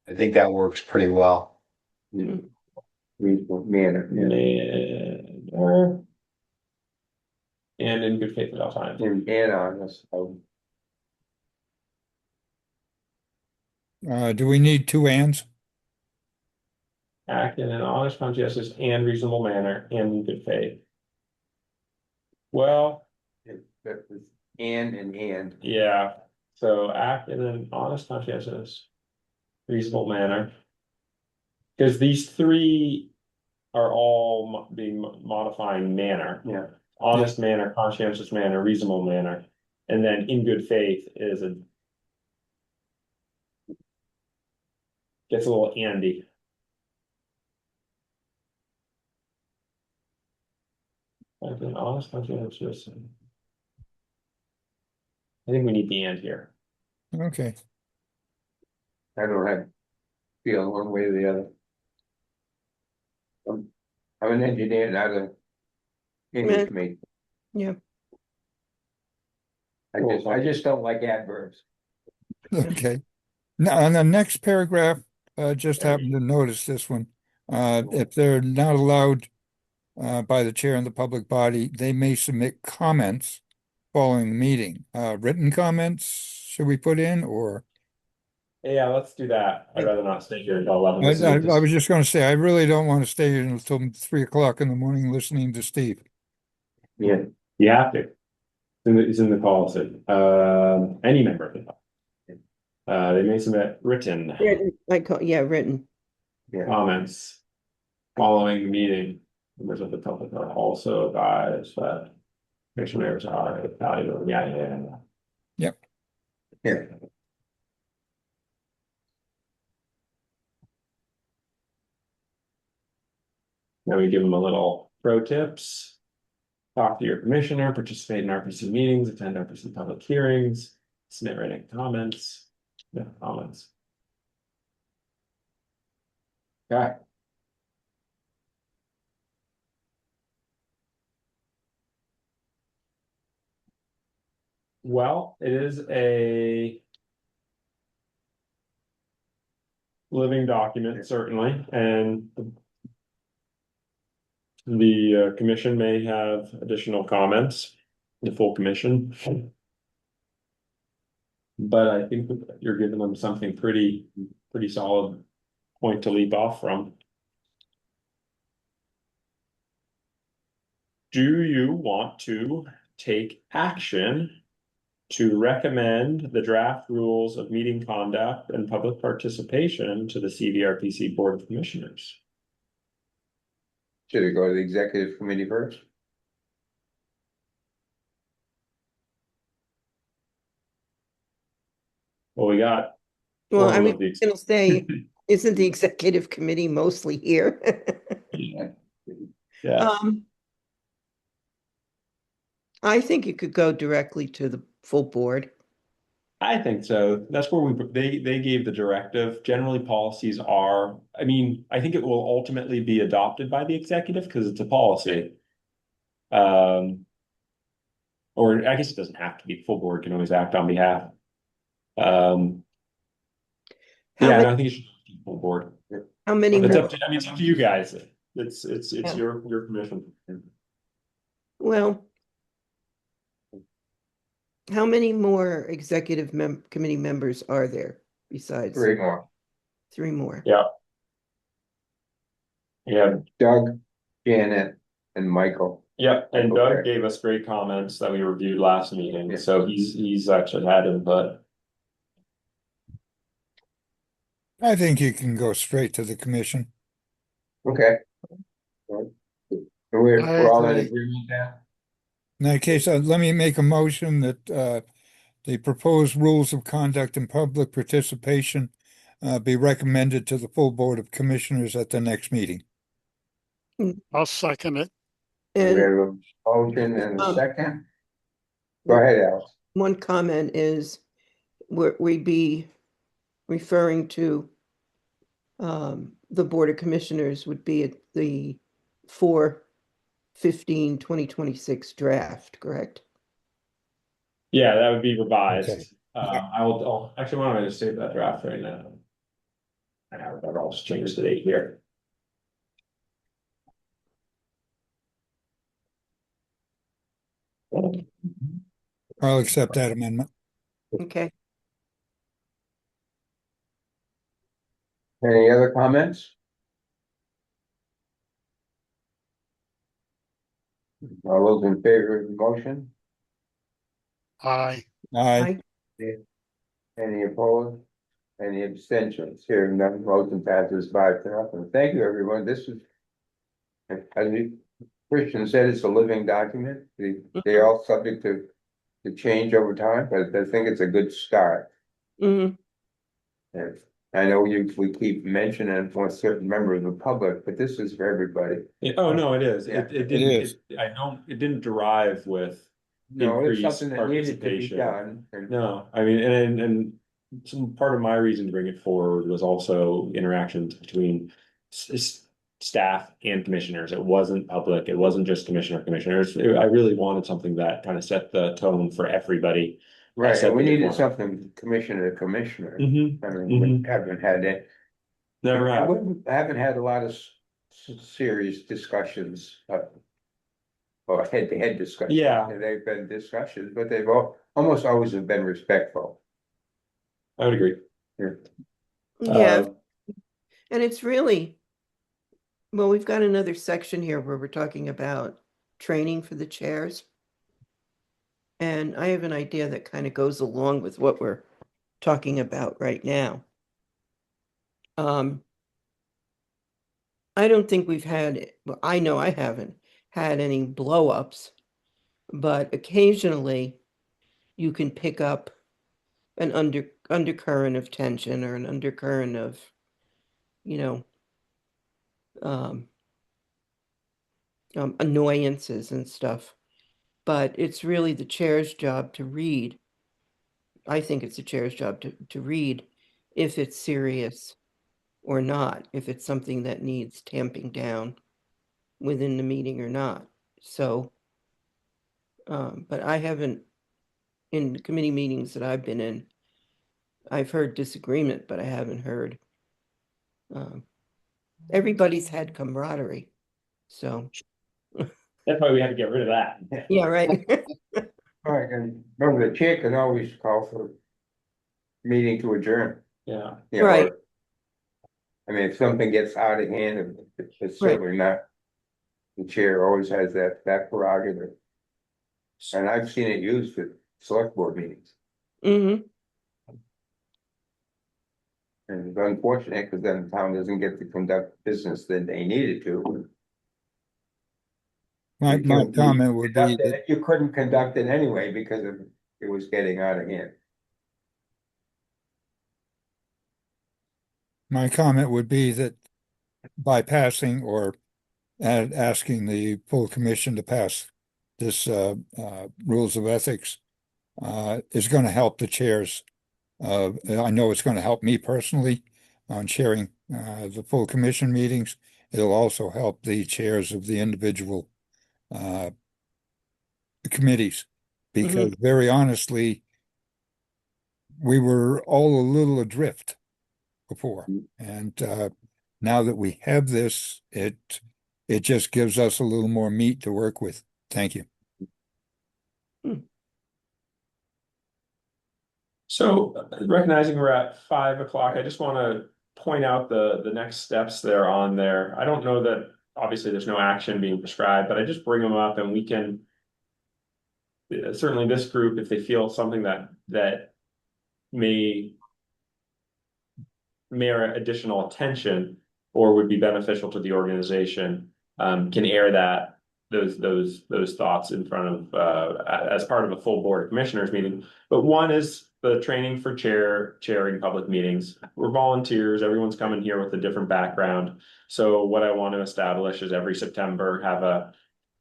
I think that works pretty well. Mm. reasonable manner, yeah. manner. And in good faith at all times. And honest, Do we need two ands? Act in an honest, conscientious, and reasonable manner, and in good faith. Well, and. yeah, so act in an honest, conscientious, reasonable manner. Because these three are all being modifying manner. Yeah. Honest manner, conscientious manner, reasonable manner. And then in good faith is gets a little Andy. Like an honest, conscientious. I think we need the and here. Okay. I don't have feel one way or the other. I'm an engineer, not a English major. Yeah. I just don't like adverbs. Okay. Now, on the next paragraph, just happened to notice this one. If they're not allowed by the chair and the public body, they may submit comments following the meeting. Written comments, should we put in, or? Yeah, let's do that. I'd rather not stay here until 11. I was just going to say, I really don't want to stay here until 3 o'clock in the morning listening to Steve. Yeah, you have to. It's in the policy. Any member of the public. They may submit written Written, written. Yeah. comments following the meeting. Members of the public are also advised that commissioners are valuable. Yeah. Yep. Yeah. Then we give them a little pro tips. Talk to your commissioner, participate in RPC meetings, attend RPC public hearings, submit written comments. Yeah, comments. Okay. Well, it is a living document, certainly, and the commission may have additional comments, the full commission. But I think that you're giving them something pretty solid point to leap off from. Do you want to take action to recommend the draft rules of meeting conduct and public participation to the CVRPC Board of Commissioners? Should it go to the executive committee first? Well, we got. Well, I one mean, of the- I'm gonna say, isn't the executive committee mostly here? Yeah. I think it could go directly to the full board. I think so. That's where they gave the directive. Generally, policies are, I mean, I think it will ultimately be adopted by the executive because it's a policy. Or I guess it doesn't have to be. Full board can always act on behalf. How Yeah, many, I think it should be full board. how many It's more? up to, I mean, it's up to you guys. It's Yeah. your commission. Well, how many more executive committee members are there besides 3 more. 3 more? Yeah. Yeah, Doug, Janet, and Michael. yeah, and Doug Okay. gave us great comments that we reviewed last meeting, Yeah. so he's actually had input. I think you can go straight to the commission. Okay. So we're all in agree. agreement now? In that case, let me make a motion that the proposed rules of conduct and public participation be recommended to the full Board of Commissioners at the next meeting. I'll second it. We And have a motion and a Um, second. Go ahead, Alice. one comment is we'd be referring to the Board of Commissioners would be at the 4/15/2026 draft, correct? Yeah, that would be revised. Okay. I'll actually, why don't I just save that draft right now? I have that all just changed the date here. I'll accept that amendment. Okay. Any other comments? All those in favor of the motion? Aye. Aye. Any opposed? Any abstentions? Hearing none, motion passes 5-0. Thank you, everyone. This is, as Christian said, it's a living document. They all subject to change over time, but I think it's a good start. Mhm. And I know we keep mentioning it for a certain member of the public, but this is for everybody. Oh, no, it is. Yeah. It didn't, is. it didn't derive with No, it's increased something that needed to be participation. done. No, I mean, and some part of my reason to bring it forward was also interactions between staff and commissioners. It wasn't public. It wasn't just commissioners. I really wanted something that kind of set the tone for everybody. Right, set and we the needed tone. something commissioner to commissioner. Mhm, I mean, we haven't had it. Never have. We haven't had a lot of serious discussions, or head-to-head discussions. Yeah. They've been discussions, but they've almost always have been respectful. I would agree. Yeah, Uh, and it's really, well, we've got another section here where we're talking about training for the chairs. And I have an idea that kind of goes along with what we're talking about right now. I don't think we've had, well, I know I haven't had any blow-ups, but occasionally you can pick up an undercurrent of tension or an undercurrent of, you know, annoyances and stuff. But it's really the chair's job to read. I think it's the chair's job to read if it's serious or not, if it's something that needs tamping down within the meeting or not. So, but I haven't, in the committee meetings that I've been in, I've heard disagreement, but I haven't heard. Everybody's had camaraderie, so that's why we have to get rid of that. yeah, right. All right, and remember, the chair can always call for meeting to adjourn. Yeah. You know, Right. or- I mean, if something gets out of hand, it's Right. certainly not. The chair always has that prerogative. And I've seen it used at select board meetings. Mm-hmm. And it's unfortunate because then the town doesn't get to conduct business that they needed to. My You comment would be that You couldn't conduct it anyway because it was getting out of hand. my comment would be that by passing or asking the full commission to pass this rules of ethics is going to help the chairs. I know it's going to help me personally on chairing the full commission meetings. It'll also help the chairs of the individual committees, because very honestly, we were all a little adrift before. And now that we have this, it just gives us a little more meat to work with. Thank you. So recognizing we're at 5 o'clock, I just want to point out the next steps that are on there. I don't know that obviously there's no action being prescribed, but I just bring them up and we can certainly this group, if they feel something that may merit additional attention or would be beneficial to the organization, can air those thoughts in front of as part of a full board of commissioners meeting. But one is the training for chairing public meetings. We're volunteers, everyone's coming here with a different background. So what I want to establish is every September have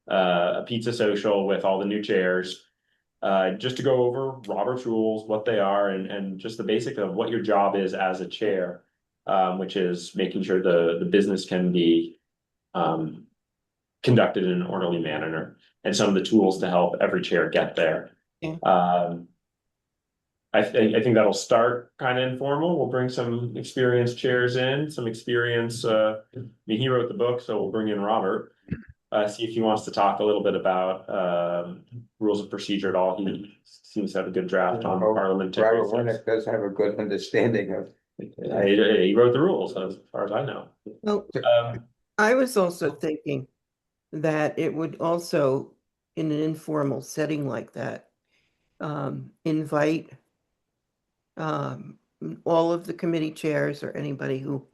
a pizza social with all the new chairs. Just to go over Robert's rules, what they are, and just the basic of what your job is as a chair, which is making sure the business can be conducted in an orderly manner, and some of the tools to help every chair get there. Yeah. I think that'll start kind of informal. We'll bring some experienced chairs in, some experience. I mean, he wrote the book, so we'll bring in Robert. See if he wants to talk a little bit about rules of procedure at all. He seems to have a good draft on Oh, parliamentary. Robert Winnick does have a good understanding of. He wrote the rules, as far as I know. Well, Um, I was also thinking that it would also, in an informal setting like that, invite all of the committee chairs or anybody who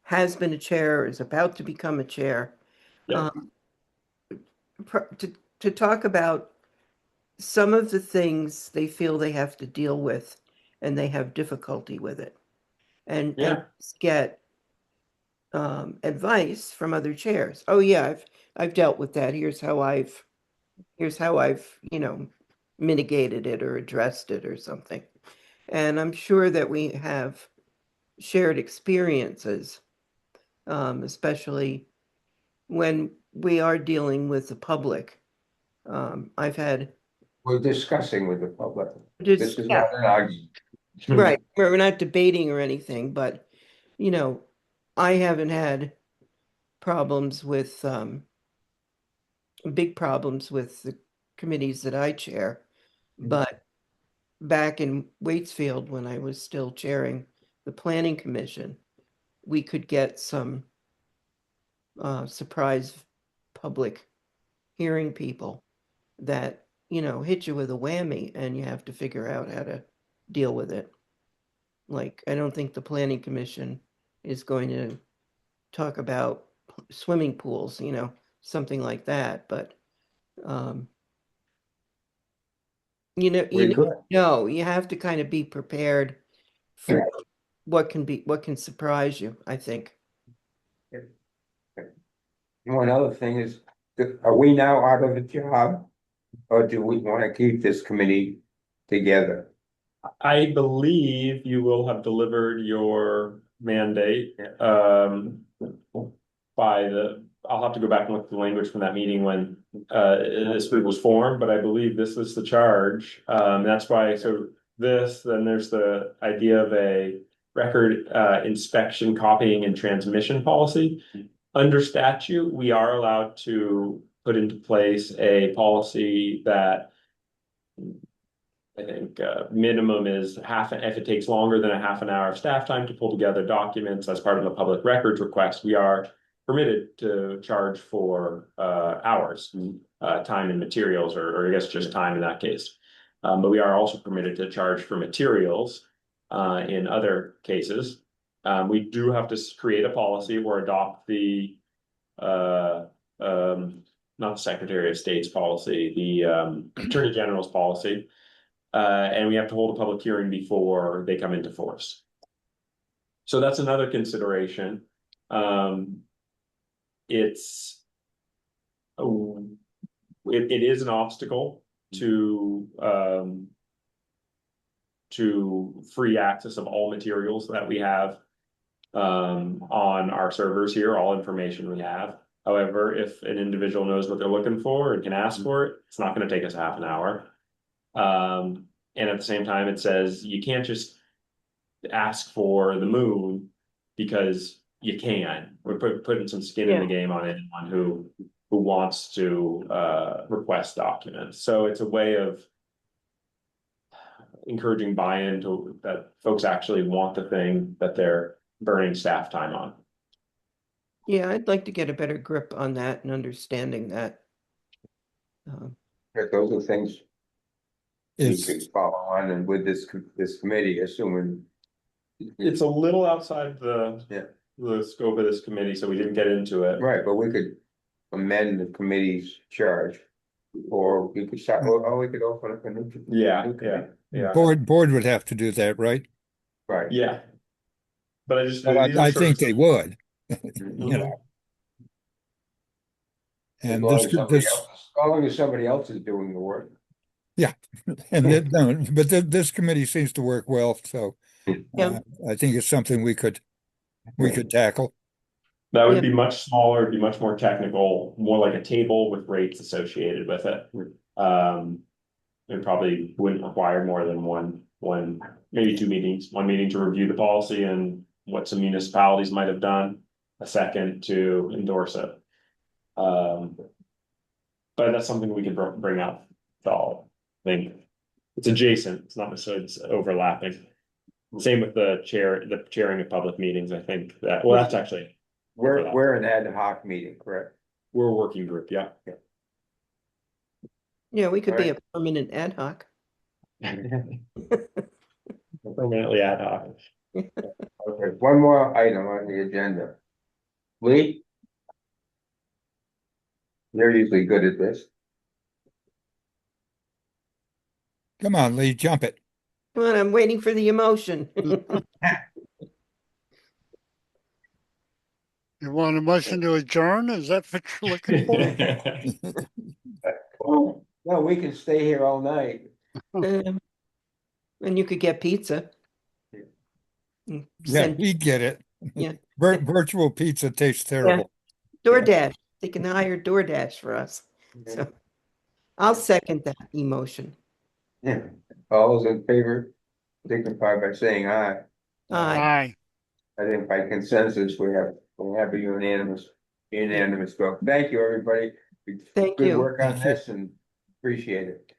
has been a chair or is about to become a chair Yeah. to talk about some of the things they feel they have to deal with and they have difficulty with it. And Yeah. get advice from other chairs. Oh yeah, I've dealt with that. Here's how I've mitigated it or addressed it or something. And I'm sure that we have shared experiences, especially when we are dealing with the public. I've had We're discussing with the public. just, This is yeah, not an argument. right. We're not debating or anything, but I haven't had problems with big problems with the committees that I chair. But back in Waitsfield, when I was still chairing the planning commission, we could get some surprise public hearing people that, hit you with a whammy and you have to figure out how to deal with it. Like, I don't think the planning commission is going to talk about swimming pools, something like that, but We could. no, you have to kind of be prepared for what can surprise you, I think. One other thing is, are we now out of a job? Or do we want to keep this committee together? I believe you will have delivered your mandate, I'll have to go back and look at the language from that meeting when, this group was formed, but I believe this was the charge. That's why, so then there's the idea of a record, inspection, copying and transmission policy. Under statute, we are allowed to put into place a policy that I think minimum is if it takes longer than a half an hour of staff time to pull together documents as part of a public records request, we are permitted to charge for hours, time and materials, or I guess just time in that case. But we are also permitted to charge for materials in other cases. We do have to create a policy or adopt the not the Secretary of State's policy, the Attorney General's policy. And we have to hold a public hearing before they come into force. So that's another consideration. It is an obstacle to free access of all materials that we have on our servers here, all information we have. However, if an individual knows what they're looking for and can ask for it, it's not going to take us half an hour. And at the same time, it says you can't just ask for the moon because you can. We're putting some skin in the game on anyone who wants to request documents. So it's a way of encouraging buy-in to that folks actually want the thing that they're burning staff time on. Yeah, I'd like to get a better grip on that and understanding that. Those are things we It's, could follow on, and with this committee, assuming. It's a little outside the scope of this committee, so we didn't get into it. Right, but we could amend the committee's charge, or we could start, or we could open up a new. Yeah. board would have to do that, right? Right. Yeah. But I just, Well, I think they would, Mhm. you know. As And long this, as somebody else, as long as somebody else is doing the work. this committee seems to work well, so Yeah. I think it's something we could tackle. That would be much smaller, it'd be much more technical, more like a table with rates associated with it. It probably wouldn't require more than one, maybe two meetings. One meeting to review the policy and what some municipalities might have done, a second to endorse it. But that's something we can bring up It's all, I think, it's adjacent, it's not necessarily just overlapping. Same with the chairing of public meetings, I think that, well, that's actually, We're an ad hoc meeting, correct? we're a working group, yeah. Yeah, we could be a Alright. permanent ad hoc. Permanently ad hoc. Okay, one more item on the agenda. Lee? You're usually good at this. Come on, Lee, jump it. Come on, I'm waiting for the emotion. You want a motion to adjourn? Is that what you're looking for? No, we can stay here all night. And you could get pizza. Yeah, Send we get it. Yeah. Virtual pizza tastes terrible. DoorDash. They can hire DoorDash for us. So I'll second that emotion. Yeah. All those in favor, signify by saying aye. Aye. Aye. I think by consensus, we have a unanimous vote. Thank you, everybody. Thank Good you. work on Thank you. this and appreciate it.